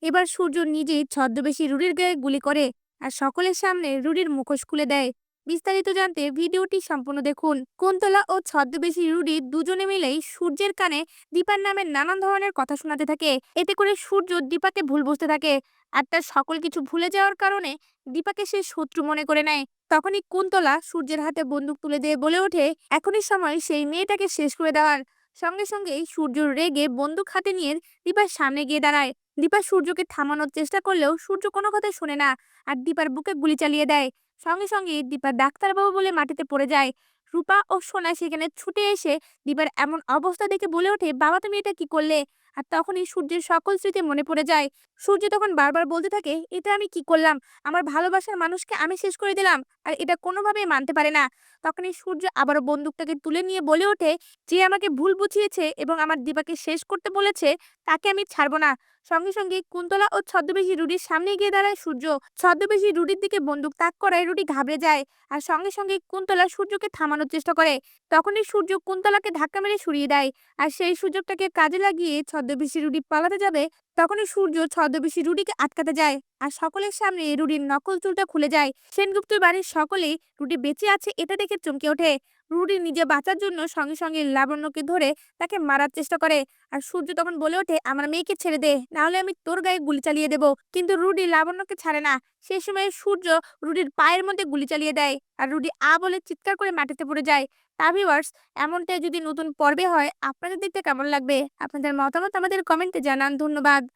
এবার সূর্য নিজেই ছদ্মবেশী রুডির গায়ে গুলি করে আর সকলের সামনে রুডির মুখোশ খুলে দেয়। বিস্তারিত জানতে ভিডিওটি সম্পূর্ণ দেখুন। কুন্তলা ও ছদ্মবেশী রুডি দুজনে মিলেই সূর্যের কানে দীপার নামে নানান ধরনের কথা শোনাতে থাকে। এতে করে সূর্য দীপাকে ভুল বুঝতে থাকে আর তার সকল কিছু ভুলে যাওয়ার কারণে দীপাকে সে শত্রু মনে করে নেয়। তখনই কুন্তলা সূর্যের হাতে বন্দুক তুলে দিয়ে বলে ওঠে, এখনই সময় সেই মেয়েটাকে শেষ করে দেওয়ার। সঙ্গে সঙ্গেই সূর্য রেগে বন্দুক হাতে নিয়ে দীপার সামনে গিয়ে দাঁড়ায়। দীপা সূর্যকে থামানোর চেষ্টা করলেও সূর্য কোনো কথাই শোনে না আর দীপার বুকে গুলি চালিয়ে দেয়। সঙ্গে সঙ্গে দীপা ডাক্তারবাবু বলে মাটিতে পড়ে যায়। রূপা ও সোনা সেখানে ছুটে এসে দীপার এমন অবস্থা দেখে বলে ওঠে, বাবা তুমি এটা কি করলে? আর তখনই সূর্যের সকল স্মৃতি মনে পড়ে যায়। সূর্য তখন বারবার বলতে থাকে, এটা আমি কি করলাম? আমার ভালোবাসার মানুষকে আমি শেষ করে দিলাম আর এটা কোনোভাবেই মানতে পারে না। তখনই সূর্য আবারও বন্দুকটাকে তুলে নিয়ে বলে ওঠে, যে আমাকে ভুল বুঝিয়েছে এবং আমার দীপাকে শেষ করতে বলেছে তাকে আমি ছাড়বো না। সঙ্গে সঙ্গে কুন্তলা ও ছদ্মবেশী রুডির সামনে গিয়ে দাঁড়ায় সূর্য। ছদ্মবেশী রুডির দিকে বন্দুক তাক করায় রুডি ঘাবড়ে যায় আর সঙ্গে সঙ্গে কুন্তলা সূর্যকে থামানোর চেষ্টা করে। তখনই সূর্য কুন্তলাকে ধাক্কা মেরে সরিয়ে দেয় আর সেই সুযোগটাকে কাজে লাগিয়ে ছদ্মবেশী রুডি পালাতে যাবে। তখনই সূর্য ছদ্মবেশী রুডিকে আটকাতে যায় আর সকলের সামনে রুডির নকল চুলটা খুলে যায়। সেনগুপ্তের বাড়ির সকলেই রুডি বেঁচে আছে এটা দেখে চমকে ওঠে। রুডি নিজে বাঁচার জন্য সঙ্গে সঙ্গে লাবণ্যকে ধরে তাকে মারার চেষ্টা করে আর সূর্য তখন বলে ওঠে, আমার মেয়েকে ছেড়ে দে, নাহলে আমি তোর গায়ে গুলি চালিয়ে দেবো। কিন্তু রুডি লাবণ্যকে ছাড়ে না। সেই সময় সূর্য রুডির পায়ের মধ্যে গুলি চালিয়ে দেয় আর রুডি আ বলে চিৎকার করে মাটিতে পড়ে যায়। তা ভিউয়ার্স, এমনটাই যদি নতুন পর্বে হয় আপনাদের দেখতে কেমন লাগবে? আপনাদের মতামত আমাদের কমেন্টে জানান। ধন্যবাদ।